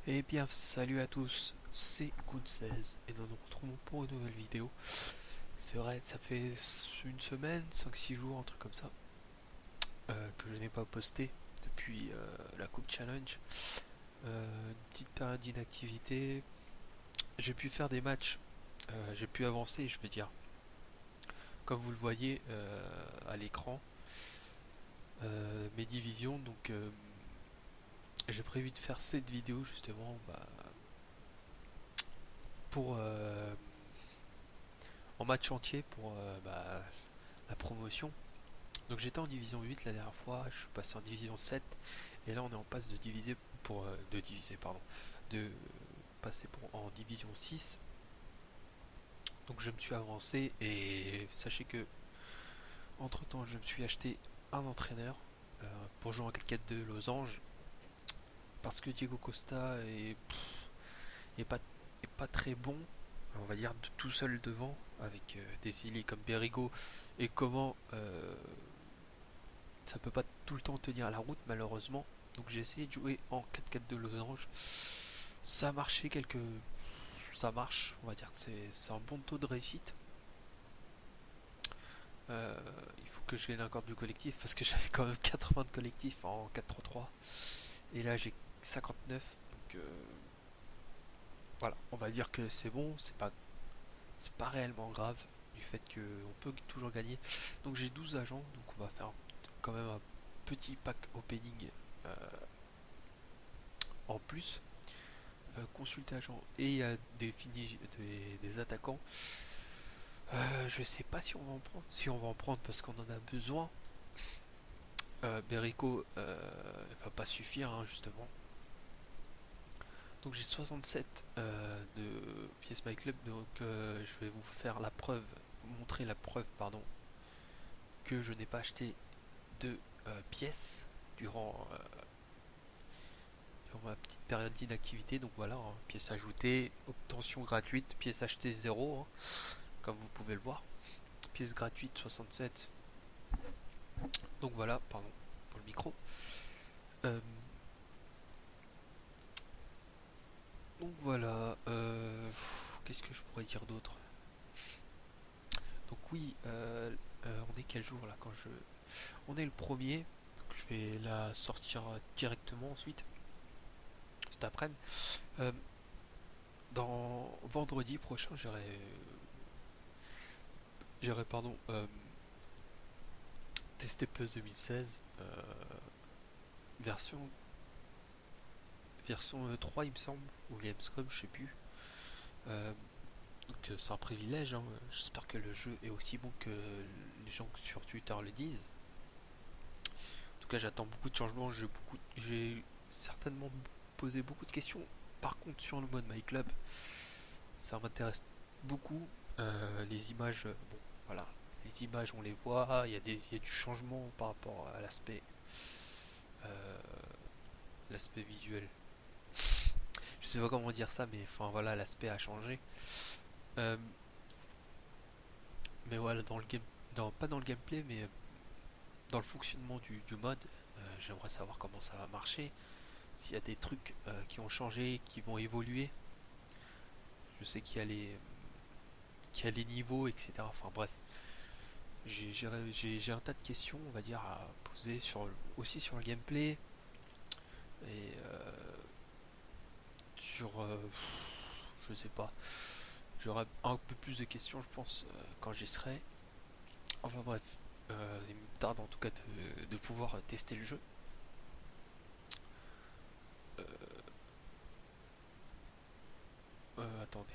Eh bien, salut à tous, c'est Good16 et nous nous retrouvons pour une nouvelle vidéo. C'est vrai, ça fait une semaine, 5-6 jours, un truc comme ça, que je n'ai pas posté depuis la Coupe Challenge. Une petite période d'inactivité. J'ai pu faire des matchs, j'ai pu avancer, je veux dire. Comme vous le voyez à l'écran, mes divisions, donc j'ai prévu de faire cette vidéo justement pour en match entier pour la promotion. Donc j'étais en division 8 la dernière fois, je suis passé en division 7 et là on est en passe de diviser de diviser pardon, de passer en division 6. Donc je me suis avancé et sachez que entre temps je me suis acheté un entraîneur pour jouer en 4-4-2 Losange parce que Diego Costa est pas, est pas très bon, on va dire tout seul devant avec des ailiers comme Berigo et comment ça peut pas tout le temps tenir la route malheureusement. Donc j'ai essayé de jouer en 4-4 de losange. Ça a marché ça marche, on va dire que c'est un bon taux de réussite. Il faut que je gagne encore du collectif parce que j'avais quand même 80 de collectif en 4-3-3 et là j'ai 59. Donc voilà, on va dire que c'est bon, c'est pas réellement grave du fait qu'on peut toujours gagner. Donc j'ai 12 agents, donc on va faire quand même un petit pack opening euh, en plus. Consulter agent et il y a des attaquants. Je sais pas si on va en prendre. Si on va en prendre parce qu'on en a besoin. Berico va pas suffire hein, justement. Donc j'ai 67 de pièces My Club. Donc je vais vous faire la preuve, montrer la preuve pardon, que je n'ai pas acheté de pièces durant ma petite période d'inactivité. Donc voilà, hein, pièces ajoutées, obtention gratuite, pièces achetées 0, hein, comme vous pouvez le voir. Pièces gratuites 67. Donc voilà, pardon pour le micro. Euh, donc voilà, qu'est-ce que je pourrais dire d'autre. Donc oui, on est quel jour là quand je... On est le premier, donc je vais la sortir directement ensuite, cet après-midi. Euh, dans vendredi prochain, j'irai pardon, tester PES 2016, version version 3 il me semble, ou Gamescom, je sais plus. Euh, donc c'est un privilège, hein. J'espère que le jeu est aussi bon que les gens sur Twitter le disent. En tout cas j'attends beaucoup de changements, j'ai certainement posé beaucoup de questions. Par contre sur le mode My Club, ça m'intéresse beaucoup. Les images, bon voilà, les images on les voit, il y a du changement par rapport à euh, l'aspect visuel. Je sais pas comment dire ça, mais enfin voilà, l'aspect a changé. Euh, mais voilà, pas dans le gameplay, mais dans le fonctionnement du mode, j'aimerais savoir comment ça va marcher, s'il y a des trucs qui ont changé, qui vont évoluer. Je sais qu'il y a les niveaux, etc. Enfin bref, j'ai un tas de questions, on va dire, à poser aussi sur le gameplay et sur, je sais pas, j'aurai un peu plus de questions, je pense, quand j'y serai. Enfin bref, il me tarde en tout cas de pouvoir tester le jeu. Euh, Attendez.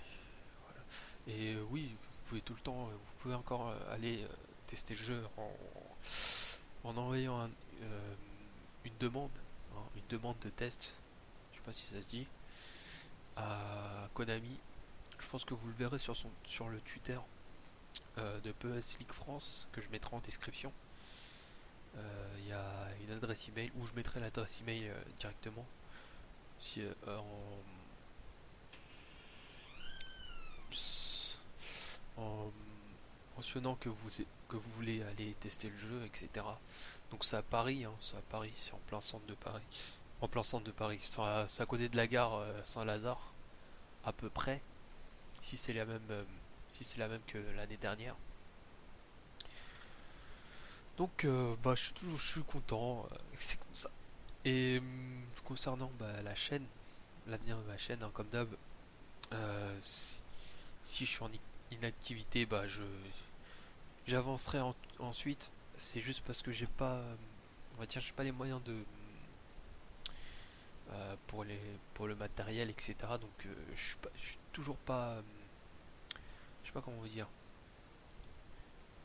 Voilà. Et oui, vous pouvez tout le temps, vous pouvez encore aller tester le jeu en envoyant une demande, hein, une demande de test, je sais pas si ça se dit, à Konami. Je pense que vous le verrez sur le Twitter de PES League France que je mettrai en description. Il y a une adresse email où je mettrai l'adresse email directement. Si, en mentionnant que vous voulez aller tester le jeu, etc. Donc c'est à Paris, hein, c'est à Paris, c'est en plein centre de Paris. en plein centre de Paris. C'est à côté de la gare Saint-Lazare, à peu près. Si c'est la même, que l'année dernière. Donc, bah, je suis content. C'est comme ça. Et concernant la chaîne, l'avenir de ma chaîne, hein, comme d'hab, si je suis en inactivité, bah, j'avancerai ensuite. C'est juste parce que j'ai pas, on va dire, j'ai pas les moyens de pour le matériel, etc. Donc, je suis toujours pas, je sais pas comment vous dire.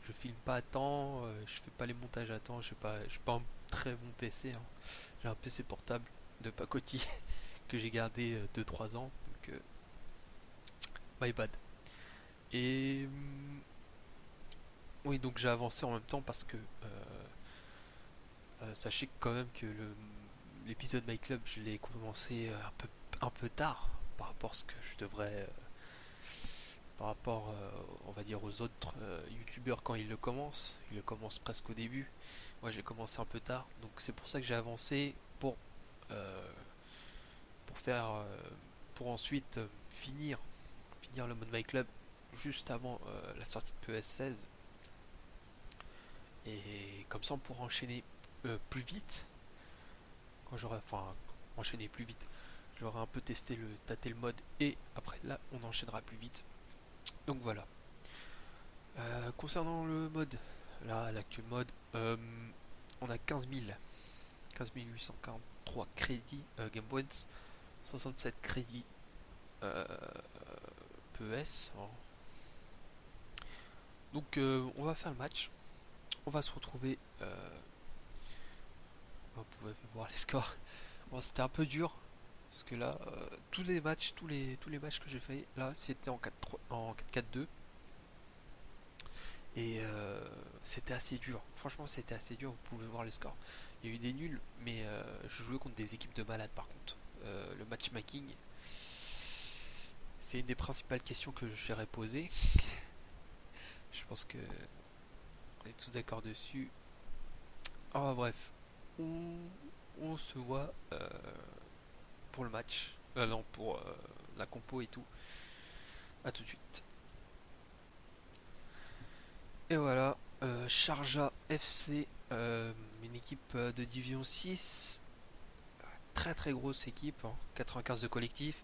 Je filme pas à temps, je fais pas les montages à temps, j'ai pas un très bon PC, hein. J'ai un PC portable de pacotille que j'ai gardé 2-3 ans, donc my bad. Et oui, donc j'ai avancé en même temps parce que sachez quand même que l'épisode My Club, je l'ai commencé un peu tard par rapport à ce que je devrais, par rapport, on va dire, aux autres youtubeurs quand ils le commencent. Ils le commencent presque au début. Moi, j'ai commencé un peu tard, donc c'est pour ça que j'ai avancé euh, pour faire, pour ensuite finir le mode My Club juste avant la sortie de PS16. Et comme ça, on pourra enchaîner plus vite. Quand j'aurai, enfin, enchaîner plus vite. J'aurai un peu tâté le mode et après là, on enchaînera plus vite. Donc voilà. Concernant le mode, là, l'actuel mode, on a 15 843 crédits Game Points, 67 crédits euh, PES, hein. Donc on va faire le match. On va se retrouver. Vous pouvez voir les scores. Bon, c'était un peu dur parce que là, tous les matchs que j'ai fait, là, c'était en 4-3, en 4-4-2 et c'était assez dur. Franchement, c'était assez dur. Vous pouvez voir les scores. Il y a eu des nuls, mais je jouais contre des équipes de malades par contre. Le matchmaking, c'est une des principales questions que j'irai poser. Je pense que on est tous d'accord dessus. Ah bref, on, on se voit pour le match. Non, pour la compo et tout. A tout de suite. Et voilà, Sharjah FC, une équipe de Division 6. Très très grosse équipe, hein, 95 de collectif.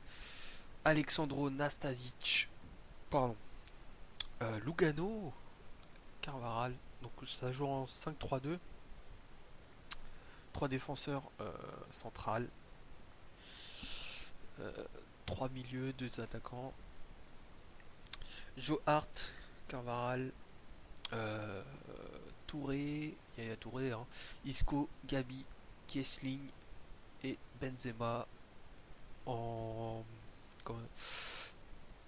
Alexandro Nastasic, pardon. Lugano, Carvaral. Donc ça joue en 5-3-2. Trois défenseurs centrales. 3 milieux, 2 attaquants. Joe Hart, Carvaral, euh, Touré, Yaya Touré, hein, Isco, Gabi, Kiesling et Benzema en.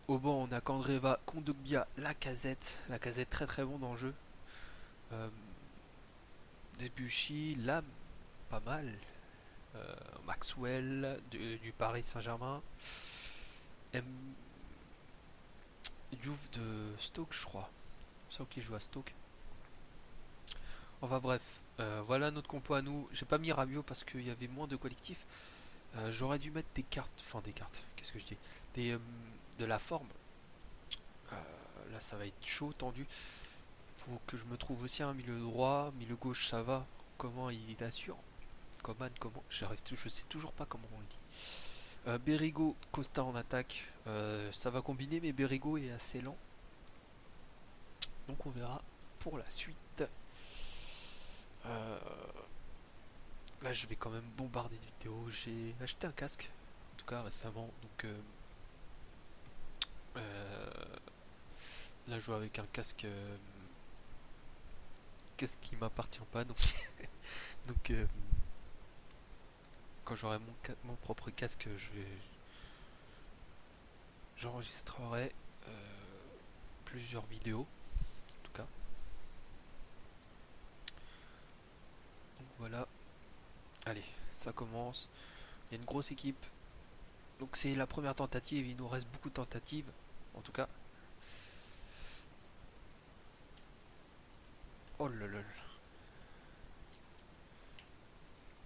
Au banc, on a Kandreva, Kondogbia, Lacazette très très bon dans le jeu. Euh, Debuchy, Lam, pas mal. Maxwell du Paris Saint-Germain. M... Diouf de Stoke, je crois. Stoke qui joue à Stoke. Enfin bref, voilà notre compo à nous. J'ai pas mis Rabiot parce qu'il y avait moins de collectifs. J'aurais dû mettre des cartes, qu'est-ce que je dis, de la forme. Là ça va être chaud, tendu. Faut que je me trouve aussi un milieu droit, milieu gauche ça va. Comment il assure? Comment? Je sais toujours pas comment on le dit. Berigo, Costa en attaque, ça va combiner mais Berigo est assez lent. Donc on verra pour la suite. Euh, Là je vais quand même bombarder de vidéos. J'ai acheté un casque, en tout cas récemment. Donc là je joue avec un casque qui m'appartient pas. Donc, donc quand j'aurai mon propre casque, j'enregistrerai plusieurs vidéos, en tout cas. Donc voilà. Allez, ça commence. Il y a une grosse équipe. Donc c'est la première tentative. Il nous reste beaucoup de tentatives, en tout cas. Oh là là.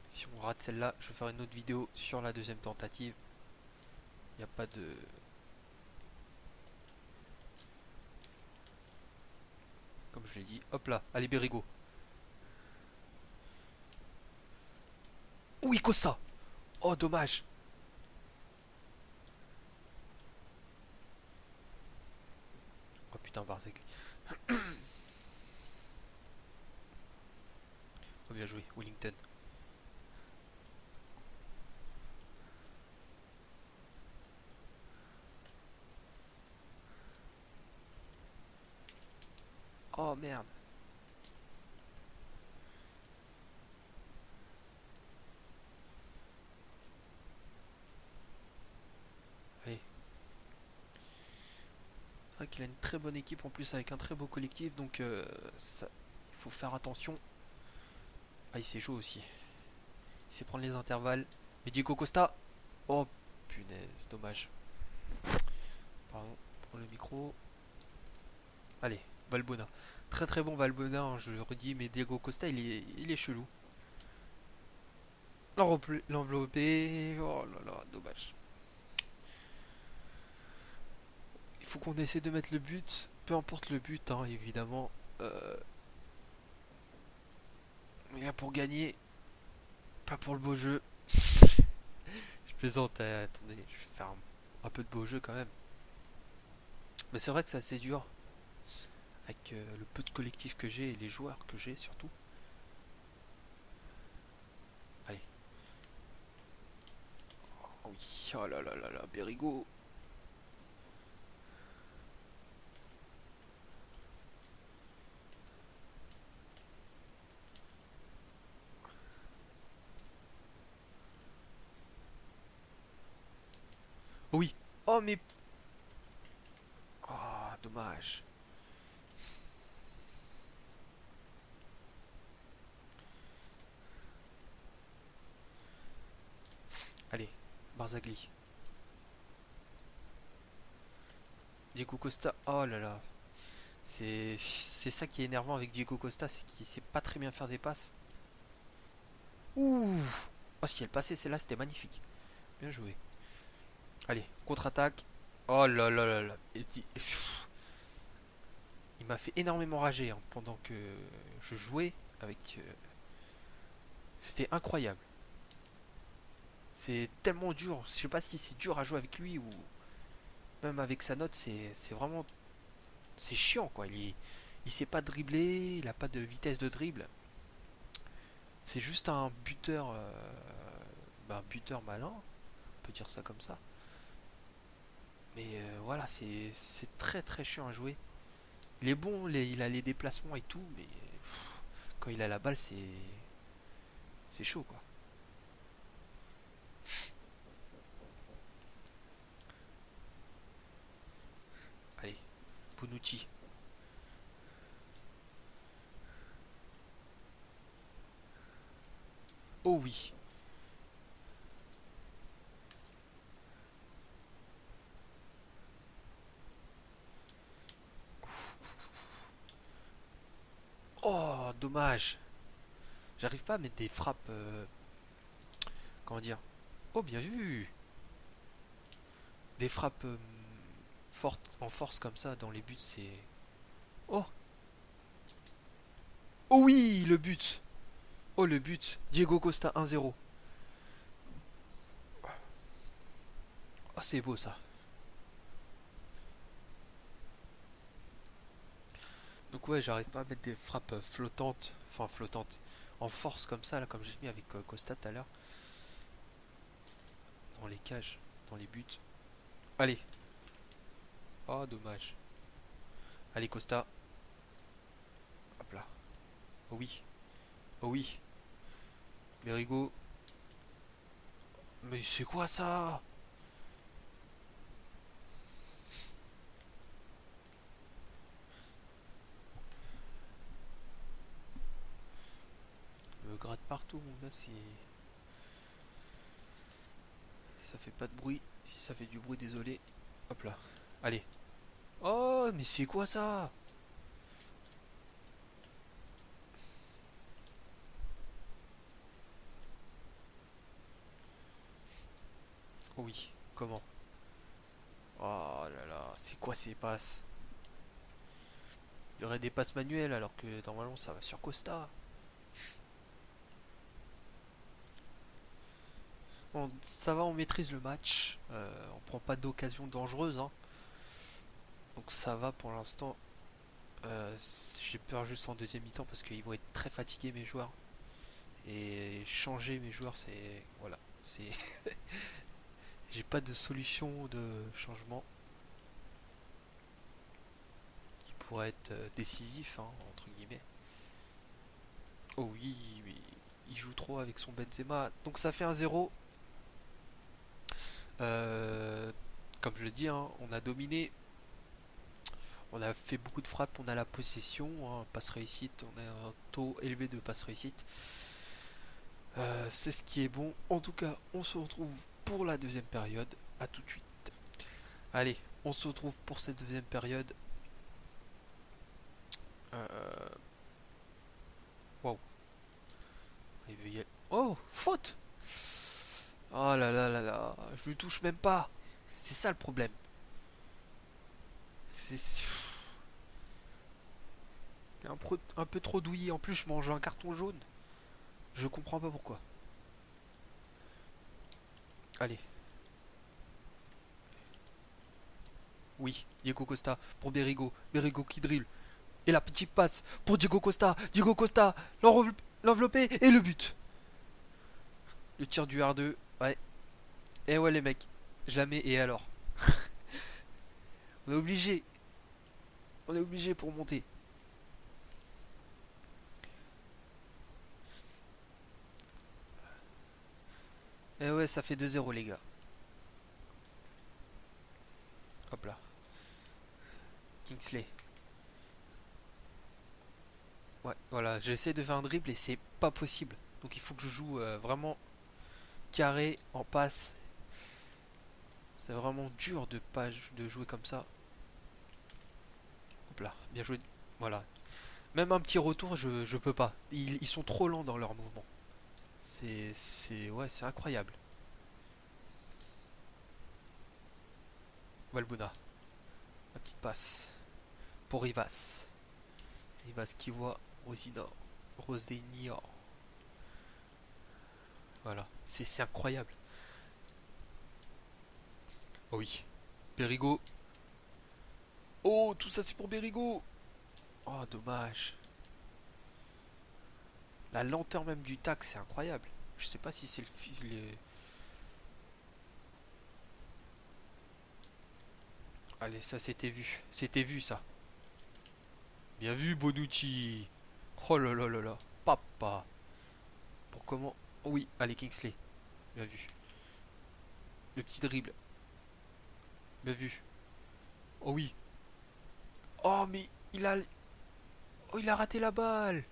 Si on on rate celle-là. Je vais faire une autre vidéo sur la deuxième tentative. Il n'y a pas de... Comme je l'ai dit. Hop là. Allez, Berigo. Oui, Costa. Oh, dommage. Oh putain, Barzegli. Oh, bien joué, Wellington. Oh merde. Allez. C'est vrai qu'il a une très bonne équipe en plus avec un très beau collectif, donc ça, il faut faire attention. Ah, il sait jouer aussi. Il sait prendre les intervalles. Mais Diego Costa. Oh punaise, dommage. Pardon pour le micro. Allez, Valbuena. Très très bon Valbuena, hein, je le redis, mais Diego Costa il est chelou. L'enveloppé. Oh là là, dommage. Il faut qu'on essaie de mettre le but. Peu importe le but, hein, évidemment. Mais là pour gagner, pas pour le beau jeu. Je plaisante, attendez, je vais faire un peu de beau jeu quand même. Mais c'est vrai que c'est assez dur. Avec le peu de collectif que j'ai et les joueurs que j'ai surtout. Allez. Oh oui, oh là là là là, Berigo. Oh oui. Oh mais... Oh, dommage. Allez, Barzagli. Diego Costa. Oh là là. C'est ça qui est énervant avec Diego Costa, c'est qu'il sait pas très bien faire des passes. Ouh. Oh, si elle passait, celle-là, c'était magnifique. Bien joué. Allez, contre-attaque. Oh là là là là. Il m'a fait énormément rager, hein, pendant que je jouais avec... C'était incroyable. C'est tellement dur. Je sais pas si c'est dur à jouer avec lui ou même avec sa note. C'est vraiment... C'est chiant, quoi. Il sait pas dribbler, il a pas de vitesse de dribble. C'est juste un buteur... un buteur malin. On peut dire ça comme ça. Mais voilà, c'est très très chiant à jouer. Il est bon, il a les déplacements et tout, mais quand il a la balle, c'est chaud, quoi. Allez, Bonucci. Oh oui. Oh, dommage. J'arrive pas à mettre des frappes... comment dire? Oh, bien vu. Des frappes fortes, en force comme ça dans les buts, c'est... Oh. Oh oui, le but. Oh, le but. Diego Costa 1-0. Oh, c'est beau ça. Donc ouais, j'arrive pas à mettre des frappes flottantes, enfin flottantes, en force comme ça, là, comme j'ai mis avec Costa tout à l'heure, dans les cages, dans les buts. Allez. Oh, dommage. Allez, Costa. Hop là. Oh oui. Oh oui. Berigo. Mais c'est quoi ça? Me gratte partout, mon gars, c'est... Ça fait pas de bruit. Si ça fait du bruit, désolé. Hop là. Allez. Oh, mais c'est quoi ça? Oui, comment? Oh là là, c'est quoi ces passes? Il y aurait des passes manuelles alors que normalement ça va sur Costa. Bon, ça va, on maîtrise le match. On prend pas d'occasion dangereuse, hein. Donc ça va pour l'instant. J'ai peur juste en deuxième mi-temps parce qu'ils vont être très fatigués mes joueurs. Et changer mes joueurs, c'est... Voilà. C'est... J'ai pas de solution de changement qui pourrait être décisif, hein, entre guillemets. Oh oui, oui, il joue trop avec son Benzema. Donc ça fait un 0. Euh, Comme je le dis, hein, on a dominé. On a fait beaucoup de frappes, on a la possession, hein, passe réussite, on a un taux élevé de passe réussite. C'est ce qui est bon. En tout cas, on se retrouve pour la deuxième période. A tout de suite. Allez, on se retrouve pour cette deuxième période. Euh, Wow. Oh, faute. Oh là là là là, je lui touche même pas. C'est ça le problème. C'est un peu trop douillet. En plus, je mange un carton jaune. Je comprends pas pourquoi. Allez, oui, Diego Costa pour Berigo. Berigo qui dribble. Et la petite passe pour Diego Costa. Diego Costa, l'enveloppé et le but. Le tir du R2. Ouais. Et ouais les mecs, je la mets et alors? On est obligé. On est obligé pour monter. Et ouais, ça fait 2-0 les gars. Hop là. Kingsley. Ouais, voilà, j'essaie de faire un dribble et c'est pas possible. Donc il faut que je joue vraiment carré en passe. C'est vraiment dur de pas de jouer comme ça. Hop là, bien joué. Voilà. Même un petit retour, je peux pas. Ils sont trop lents dans leur mouvement. Ouais, c'est incroyable. Valbona, la petite passe pour Rivas. Rivas qui voit Rosina. Rosenia. Voilà, c'est incroyable. Oh oui. Berigo. Oh, tout ça c'est pour Berigo. Oh, dommage. La lenteur même du tac, c'est incroyable. Je sais pas si c'est le fil. Allez, ça c'était vu. C'était vu ça. Bien vu, Bonucci. Oh là là là là. Papa. Pour comment. Oh oui, allez, Kingsley. Bien vu. Le petit dribble. Bien vu. Oh oui. Oh, mais il a. Oh, il a raté la balle.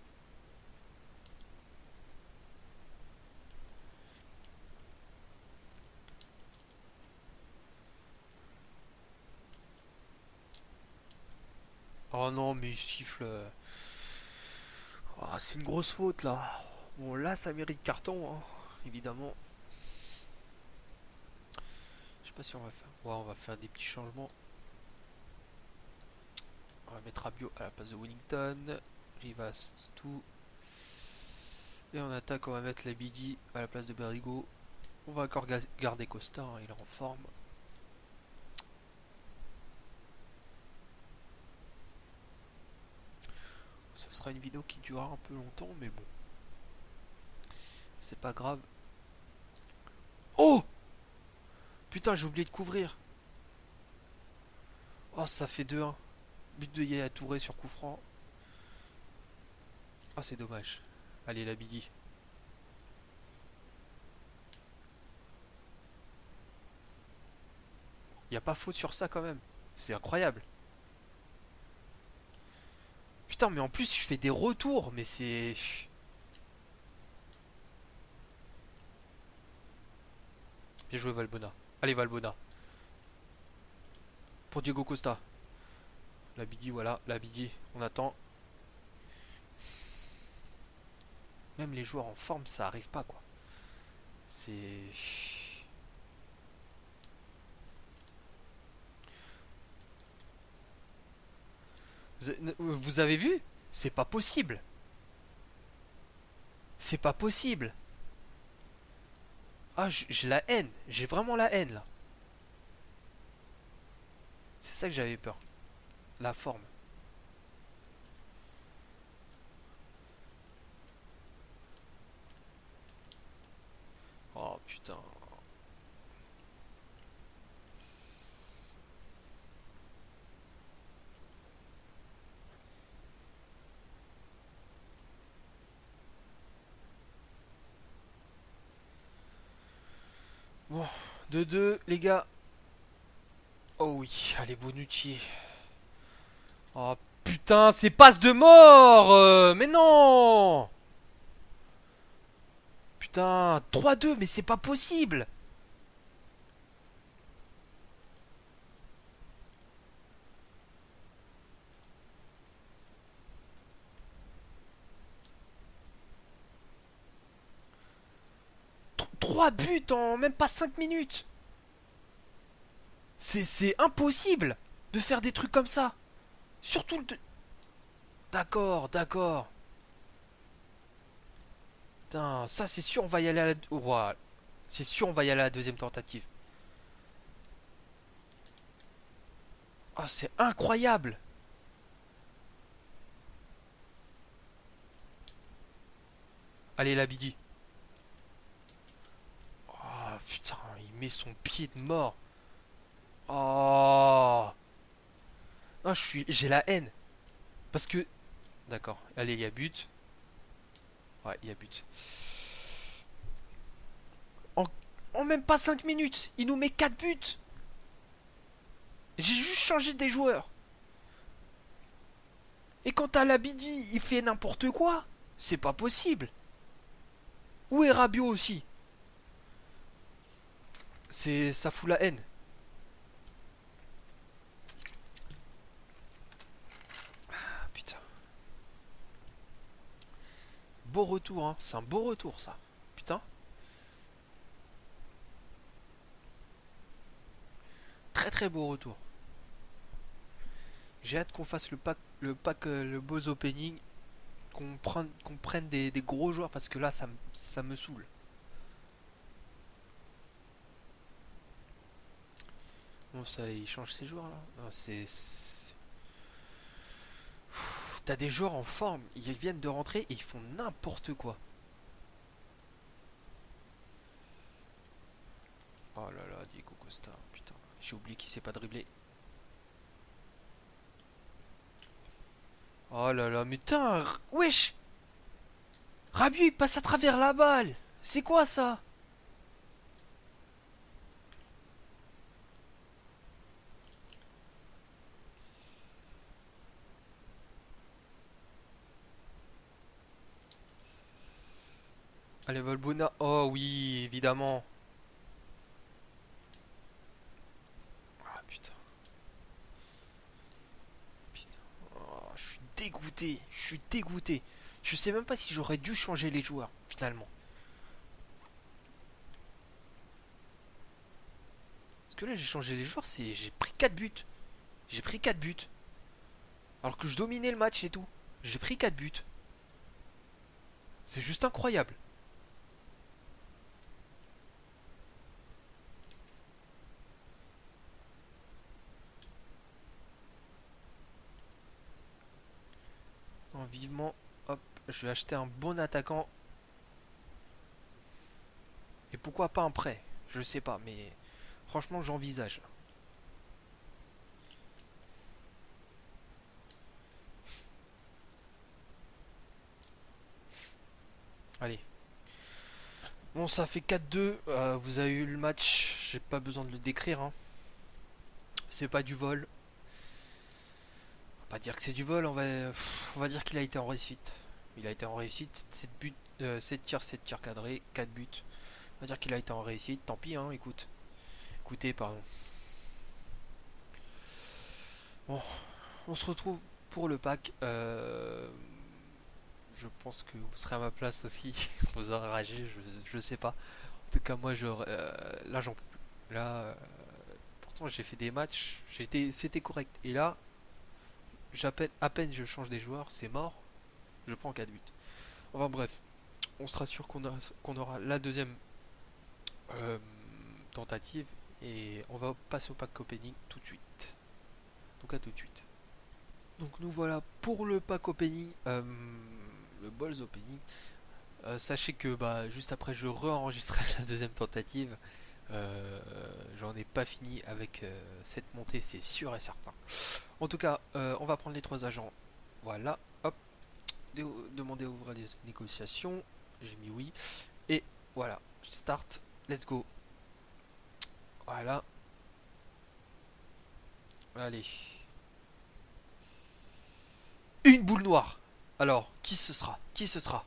Oh non, mais il siffle. Oh, c'est une grosse faute là. Bon, là, ça mérite carton, hein, évidemment. Je sais pas si on va faire. Ouais, on va faire des petits changements. On va mettre Rabiot à la place de Wellington. Rivas, tout. Et en attaque, on va mettre la Bidi à la place de Berrigo. On va encore garder Costa, hein, il est en forme. Ce sera une vidéo qui durera un peu longtemps, mais bon. C'est pas grave. Oh! Putain, j'ai oublié de couvrir. Oh, ça fait 2-1. But de Yaya Touré sur coup franc. Oh, c'est dommage. Allez, la Bidi. Y a pas faute sur ça quand même. C'est incroyable. Putain, mais en plus, je fais des retours, mais c'est. Bien joué, Valbona. Allez, Valbona. Pour Diego Costa. La Bidi, voilà, la Bidi. On attend. Même les joueurs en forme, ça arrive pas, quoi. C'est. Vous avez vu? C'est pas possible. C'est pas possible. Ah, j'ai la haine. J'ai vraiment la haine là. C'est ça que j'avais peur. La forme. Oh putain. Bon, 2-2, les gars. Oh oui, allez, Bonucci. Oh putain, c'est passe de mort mais non. Putain, 3-2, mais c'est pas possible. 3 buts en même pas 5 minutes. C'est impossible de faire des trucs comme ça. Surtout le... D'accord, d'accord. Putain, ça c'est sûr on va y aller à la... Ouah, c'est sûr on va y aller à la deuxième tentative. Oh, c'est incroyable. Allez, la Bidi. Oh, putain, il met son pied de mort. Oh. Non, j'ai la haine. Parce que... D'accord, allez, il y a but. Ouais, il y a but. En, en même pas 5 minutes, il nous met 4 buts. J'ai juste changé des joueurs. Et quand à l'Abidi, il fait n'importe quoi. C'est pas possible. Où est Rabiot aussi? Ça fout la haine. Ah putain. Beau retour, hein. C'est un beau retour, ça. Putain. Très très beau retour. J'ai hâte qu'on fasse le Boz Opening, qu'on prenne des gros joueurs parce que là ça me saoule. Bon, ça, il change ses joueurs là. Non, t'as des joueurs en forme, ils viennent de rentrer et ils font n'importe quoi. Oh là là, Diego Costa, putain, j'ai oublié qu'il sait pas dribbler. Oh là là, mais putain, wesh. Rabiot il passe à travers la balle. C'est quoi ça? Allez, Valbona. Oh oui, évidemment. Ah putain. Putain. Oh, je suis dégoûté. Je suis dégoûté. Je sais même pas si j'aurais dû changer les joueurs, finalement. Parce que là, j'ai changé les joueurs, j'ai pris 4 buts. J'ai pris 4 buts. Alors que je dominais le match et tout. J'ai pris 4 buts. C'est juste incroyable. Non, vivement, hop, je vais acheter un bon attaquant. Et pourquoi pas un prêt? Je sais pas, mais franchement, j'envisage. Allez. Bon, ça fait 4-2. Vous avez eu le match. J'ai pas besoin de le décrire, hein. C'est pas du vol. On va pas dire que c'est du vol, on va dire qu'il a été en réussite. Il a été en réussite. 7 buts, 7 tirs cadrés, 4 buts. On va dire qu'il a été en réussite. Tant pis, hein, écoute. Écoutez, pardon. Bon, on se retrouve pour le pack. Je pense que vous serez à ma place aussi. Vous aurez ragé, je sais pas. En tout cas, moi, là, j'en peux plus. Là, pourtant, j'ai fait des matchs, c'était correct. Et là, à peine je change des joueurs, c'est mort. Je prends 4 buts. Enfin bref, on se rassure qu'on aura la deuxième euh, tentative et on va passer au pack opening tout de suite. Donc à tout de suite. Donc nous voilà pour le pack opening, le balls opening. Sachez que juste après je re-enregistrerai la deuxième tentative. J'en ai pas fini avec cette montée, c'est sûr et certain. En tout cas, on va prendre les 3 agents. Voilà, hop, demander à ouvrir les négociations. J'ai mis oui. Et voilà, start, let's go. Voilà. Allez. Une boule noire. Alors, qui ce sera? Qui ce sera?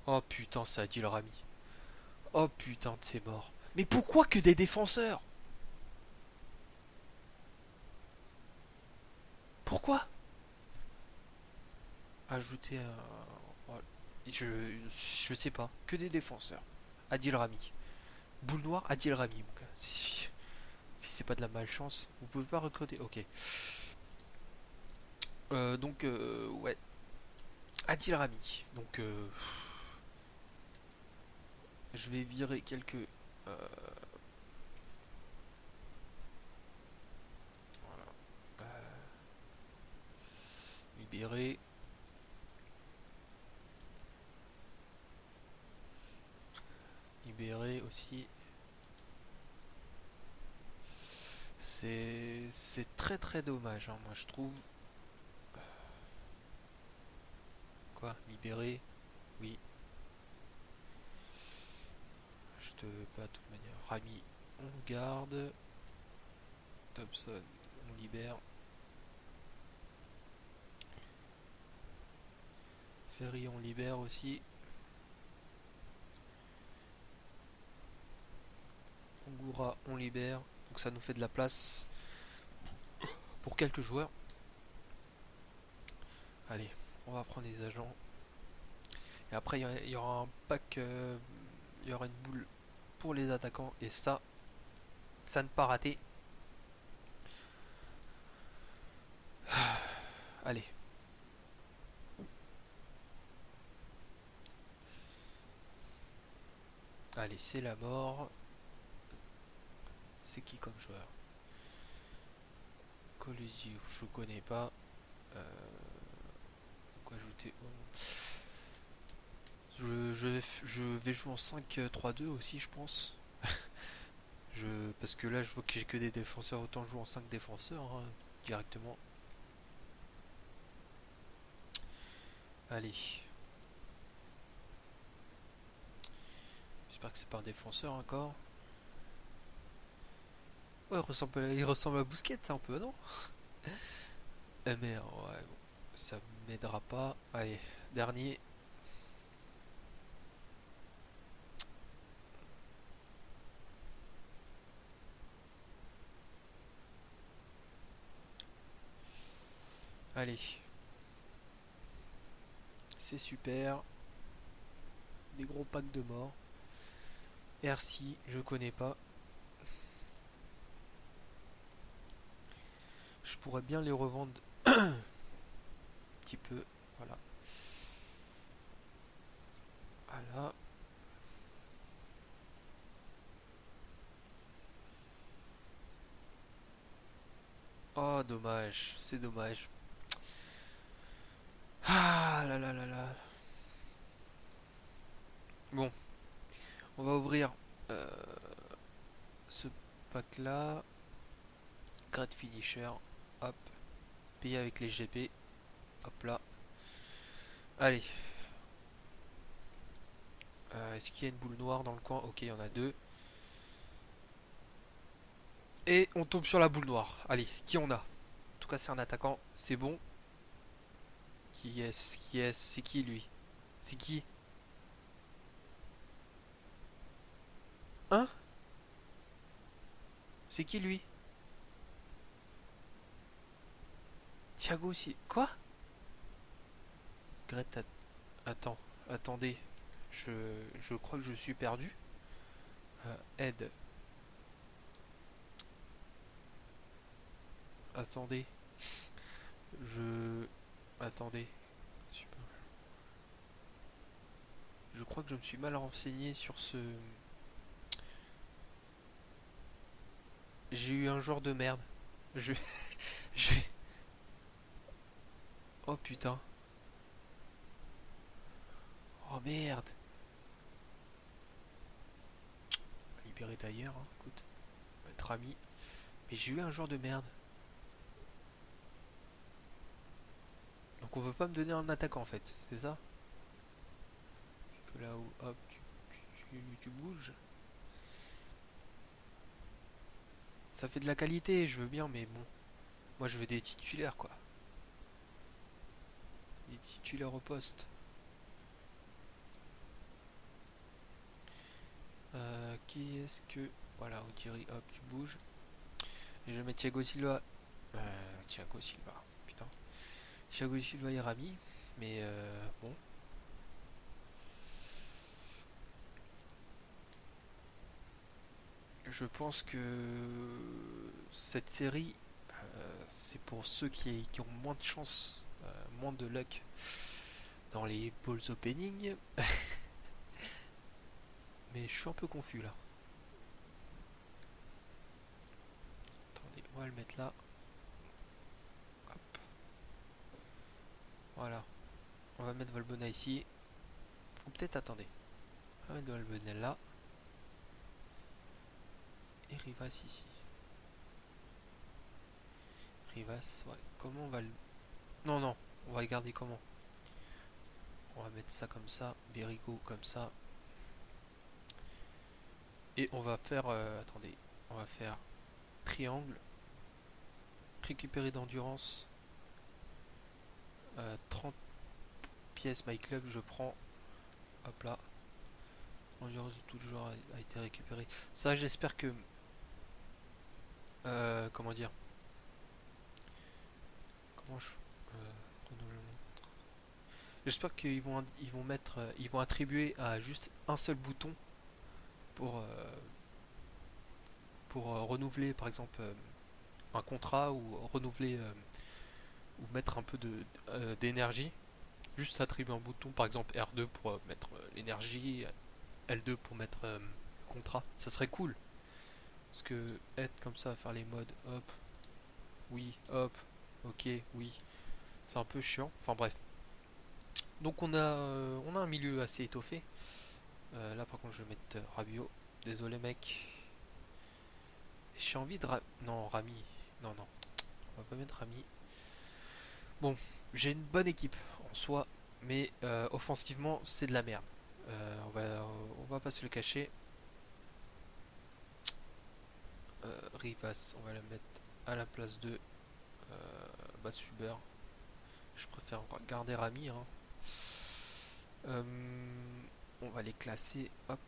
Oh putain, ça a dit le Rami. Oh putain, c'est mort. Mais pourquoi que des défenseurs? Pourquoi? Ajouter un... oh, je sais pas. Que des défenseurs. Adil Rami. Boule noire, Adil Rami, mon gars. Si c'est pas de la malchance, vous pouvez pas recruter. Ok. Ouais. Adil Rami. Donc, je vais virer quelques. Voilà. Libérer. Libérer aussi. C'est très très dommage, hein, moi je trouve. Quoi? Libérer? Oui. Je te pas de toute manière. Rami, on garde. Thompson, on libère. Ferry, on libère aussi. Ongura, on libère. Donc ça nous fait de la place pour quelques joueurs. Allez, on va prendre les agents. Et après, il y aura un pack. Il y aura une boule pour les attaquants. Et ça ne pas rater. Allez. Allez, c'est la mort. C'est qui comme joueur? Colusi, je connais pas. Quoi ajouter? Je vais jouer en 5-3-2 aussi, je pense. Parce que là, je vois que j'ai que des défenseurs. Autant jouer en 5 défenseurs, hein, directement. Allez. J'espère que c'est pas un défenseur encore. Ouais, il ressemble à Bousquet un peu, non? Mais ouais, bon, ça m'aidera pas. Allez, dernier. Allez. C'est super. Des gros packs de mort. RC, je connais pas. Je pourrais bien les revendre un petit peu. Voilà. Voilà. Oh, dommage. C'est dommage. Ah là là là là. Bon, on va ouvrir euh, ce pack là. Grade Finisher. Hop. Payer avec les GP. Hop là. Allez. Est-ce qu'il y a une boule noire dans le coin? Ok, il y en a deux. Et on tombe sur la boule noire. Allez, qui on a? En tout cas, c'est un attaquant. C'est bon. Qui est-ce? Qui est-ce? C'est qui lui? C'est qui? Hein? C'est qui lui? Thiago aussi. Quoi? Greta. Attends. Attendez. Je, je crois que je suis perdu. Aide. Attendez. Je... Attendez. Super. Je crois que je me suis mal renseigné sur ce... J'ai eu un joueur de merde. Je... je... Oh putain. Oh merde. Libéré d'ailleurs, hein. Écoute. Être ami. Mais j'ai eu un joueur de merde. Donc on veut pas me donner un attaquant en fait, c'est ça? Que là où hop tu bouges. Ça fait de la qualité, je veux bien, mais bon. Moi je veux des titulaires quoi. Des titulaires au poste. Qui est-ce que... Voilà, Odiri, hop, tu bouges. Et je vais mettre Thiago Silva. Thiago Silva, putain. Thiago Silva et Rami. Mais bon. Je pense que cette série, c'est pour ceux qui ont moins de chance, moins de luck dans les balls opening. Mais je suis un peu confus là. Attendez, on va le mettre là. Hop. Voilà. On va mettre Valbona ici. Ou peut-être, attendez. On va mettre Valbona là. Et Rivas ici. Rivas, ouais. Comment on va le... Non, non. On va le garder comment? On va mettre ça comme ça. Berigo comme ça. Et on va faire... attendez. On va faire triangle. Récupérer d'endurance. 30 pièces My Club, je prends. Hop là. Endurance de tout le genre a été récupéré. Ça, j'espère que... comment dire? Comment je... J'espère qu'ils vont mettre... ils vont attribuer à juste un seul bouton pour... renouveler, par exemple, un contrat ou renouveler... ou mettre un peu d'énergie. Juste attribuer un bouton, par exemple R2 pour mettre l'énergie, L2 pour mettre le contrat. Ça serait cool. Parce que être comme ça, faire les modes, hop, oui, hop, ok, oui, c'est un peu chiant. Enfin bref. Donc on a un milieu assez étoffé. Là par contre je vais mettre Rabiot. Désolé mec. J'ai envie de... non, Rami. Non, non. On va pas mettre Rami. Bon, j'ai une bonne équipe en soi. Mais offensivement c'est de la merde. On va pas se le cacher. Rivas, on va la mettre à la place de Batsuber. Je préfère garder Rami. Hein. On va les classer. Hop,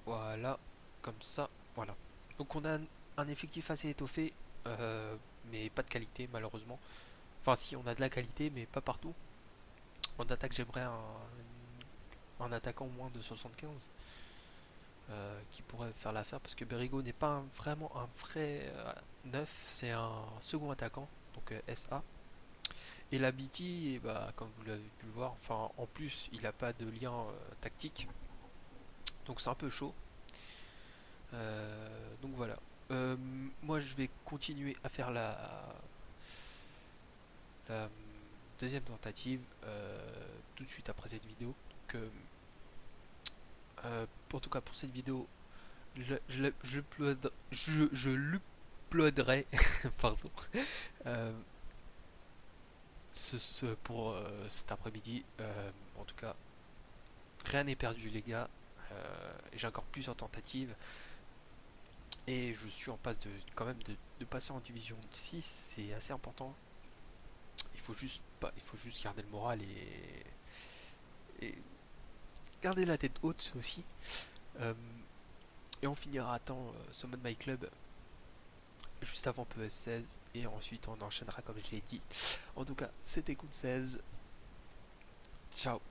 voilà, comme ça. Voilà. Donc on a un effectif assez étoffé, mais pas de qualité malheureusement. Enfin si, on a de la qualité, mais pas partout. En attaque, j'aimerais un attaquant moins de 75 qui pourrait faire l'affaire parce que Berigo n'est pas vraiment un vrai neuf, c'est un second attaquant, donc SA. Et la BT, bah, comme vous l'avez pu le voir, enfin en plus il n'a pas de lien tactique, donc c'est un peu chaud. Donc voilà. Moi je vais continuer à faire la deuxième tentative tout de suite après cette vidéo. Donc, en tout cas pour cette vidéo, je l'uploaderai pardon, pour cet après-midi. En tout cas, rien n'est perdu les gars. J'ai encore plusieurs tentatives et je suis en passe de quand même de passer en division 6. C'est assez important. Il faut juste garder le moral et garder la tête haute aussi. Et on finira à temps ce mode My Club juste avant PS16 et ensuite on enchaînera comme je l'ai dit. En tout cas, c'était Coup 16. Ciao.